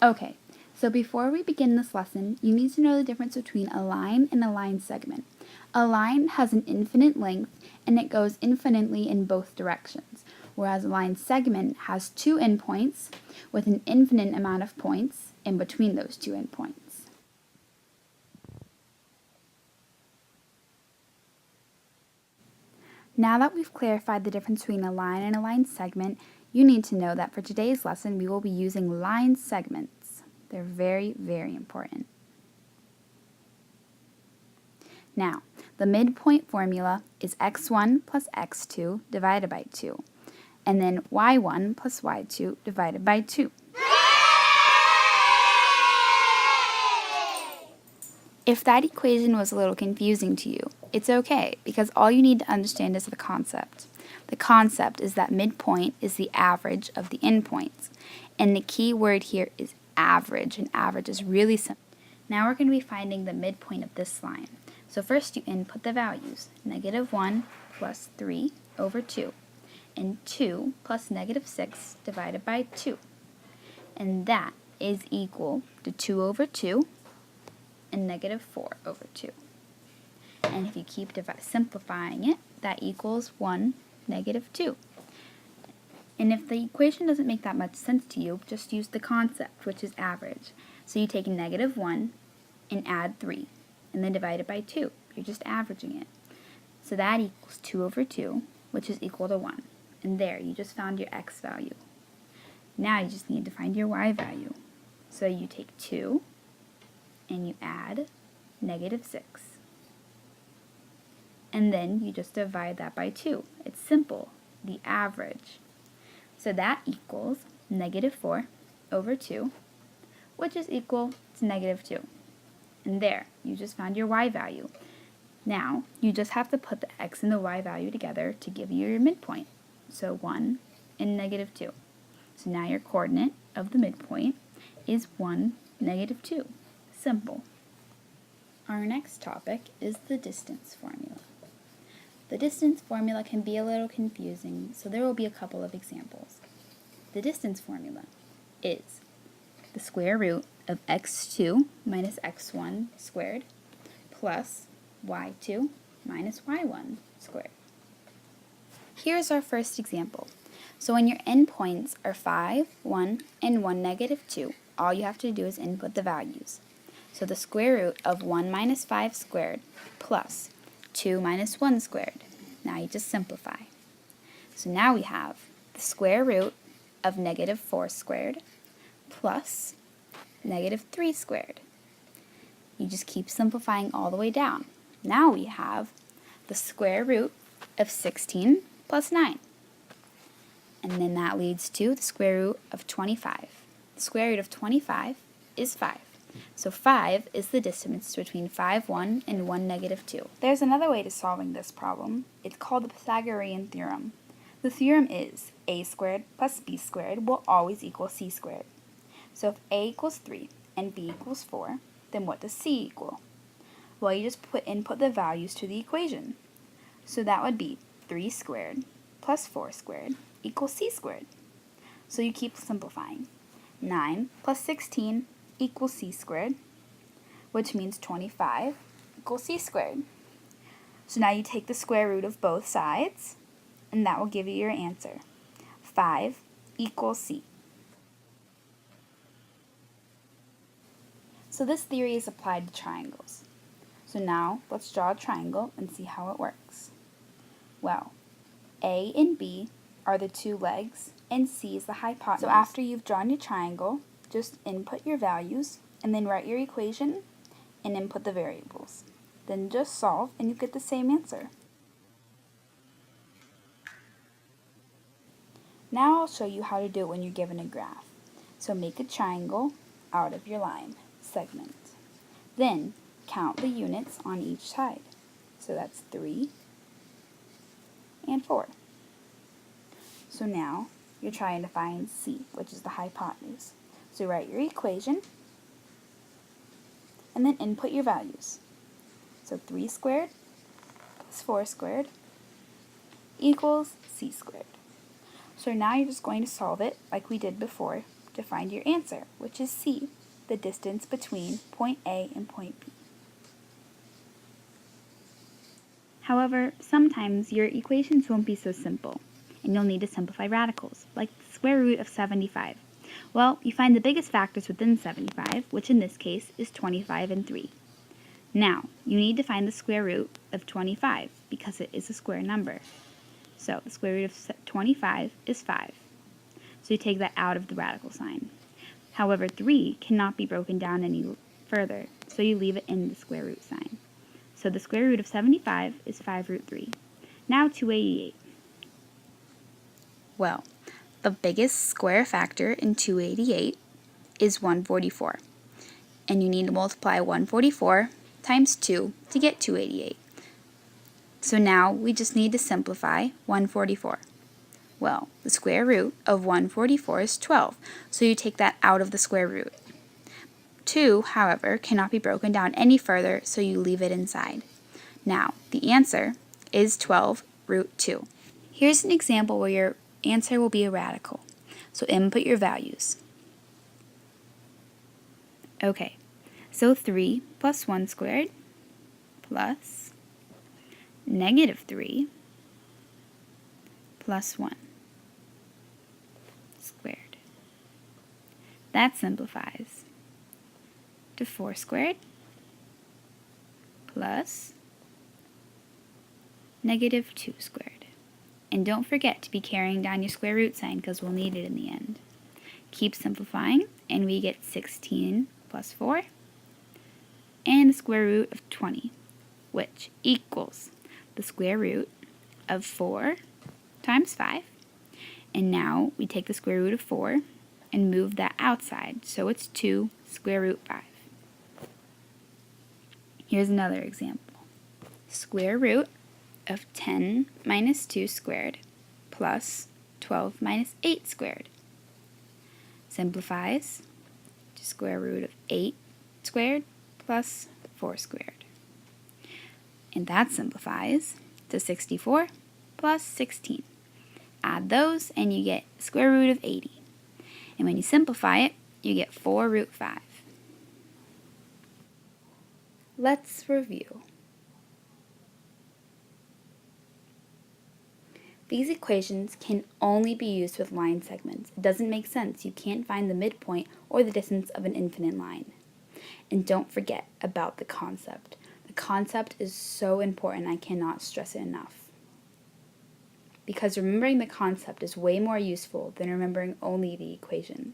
Okay, so before we begin this lesson, you need to know the difference between a line and a line segment. A line has an infinite length and it goes infinitely in both directions, whereas a line segment has two endpoints with an infinite amount of points in between those two endpoints. Now that we've clarified the difference between a line and a line segment, you need to know that for today's lesson we will be using line segments. They're very, very important. Now, the midpoint formula is x1 plus x2 divided by 2, and then y1 plus y2 divided by 2. If that equation was a little confusing to you, it's okay, because all you need to understand is the concept. The concept is that midpoint is the average of the endpoints, and the key word here is average, and average is really simple. Now we're going to be finding the midpoint of this line. So first you input the values, -1 plus 3 over 2, and 2 plus -6 divided by 2. And that is equal to 2 over 2 and -4 over 2. And if you keep simplifying it, that equals 1, -2. And if the equation doesn't make that much sense to you, just use the concept, which is average. So you take -1 and add 3, and then divide it by 2. You're just averaging it. So that equals 2 over 2, which is equal to 1. And there, you just found your x value. Now you just need to find your y value. So you take 2, and you add -6. And then you just divide that by 2. It's simple, the average. So that equals -4 over 2, which is equal to -2. And there, you just found your y value. Now, you just have to put the x and the y value together to give you your midpoint. So 1 and -2. So now your coordinate of the midpoint is 1, -2. Simple. Our next topic is the distance formula. The distance formula can be a little confusing, so there will be a couple of examples. The distance formula is the square root of x2 minus x1 squared plus y2 minus y1 squared. Here's our first example. So when your endpoints are 5, 1, and 1, -2, all you have to do is input the values. So the square root of 1 minus 5 squared plus 2 minus 1 squared. Now you just simplify. So now we have the square root of -4 squared plus -3 squared. You just keep simplifying all the way down. Now we have the square root of 16 plus 9. And then that leads to the square root of 25. The square root of 25 is 5. So 5 is the distance between 5, 1 and 1, -2. There's another way to solving this problem. It's called the Pythagorean theorem. The theorem is a squared plus b squared will always equal c squared. So if a equals 3 and b equals 4, then what does c equal? Well, you just input the values to the equation. So that would be 3 squared plus 4 squared equals c squared. So you keep simplifying. 9 plus 16 equals c squared, which means 25 equals c squared. So now you take the square root of both sides, and that will give you your answer. 5 equals c. So this theory is applied to triangles. So now let's draw a triangle and see how it works. Well, A and B are the two legs, and C is the hypotenuse. So after you've drawn your triangle, just input your values, and then write your equation, and input the variables. Then just solve, and you get the same answer. Now I'll show you how to do it when you're given a graph. So make a triangle out of your line segment. Then count the units on each side. So that's 3 and 4. So now you're trying to find C, which is the hypotenuse. So write your equation, and then input your values. So 3 squared plus 4 squared equals c squared. So now you're just going to solve it like we did before, to find your answer, which is C, the distance between point A and point B. However, sometimes your equations won't be so simple, and you'll need to simplify radicals, like the square root of 75. Well, you find the biggest factors within 75, which in this case is 25 and 3. Now, you need to find the square root of 25, because it is a square number. So, the square root of 25 is 5. So you take that out of the radical sign. However, 3 cannot be broken down any further, so you leave it in the square root sign. So the square root of 75 is 5 root 3. Now 288. Well, the biggest square factor in 288 is 144. And you need to multiply 144 times 2 to get 288. So now we just need to simplify 144. Well, the square root of 144 is 12, so you take that out of the square root. 2, however, cannot be broken down any further, so you leave it inside. Now, the answer is 12 root 2. Here's an example where your answer will be a radical, so input your values. Okay, so 3 plus 1 squared plus negative 3 plus 1 squared. That simplifies to 4 squared plus negative 2 squared. And don't forget to be carrying down your square root sign because we'll need it in the end. Keep simplifying and we get 16 plus 4 and the square root of 20, which equals the square root of 4 times 5. And now we take the square root of 4 and move that outside, so it's 2 square root 5. Here's another example. Square root of 10 minus 2 squared plus 12 minus 8 squared. Simplifies to square root of 8 squared plus 4 squared. And that simplifies to 64 plus 16. Add those and you get square root of 80. And when you simplify it, you get 4 root 5. Let's review. These equations can only be used with line segments. It doesn't make sense. You can't find the midpoint or the distance of an infinite line. And don't forget about the concept. The concept is so important, I cannot stress it enough. Because remembering the concept is way more useful than remembering only the equation.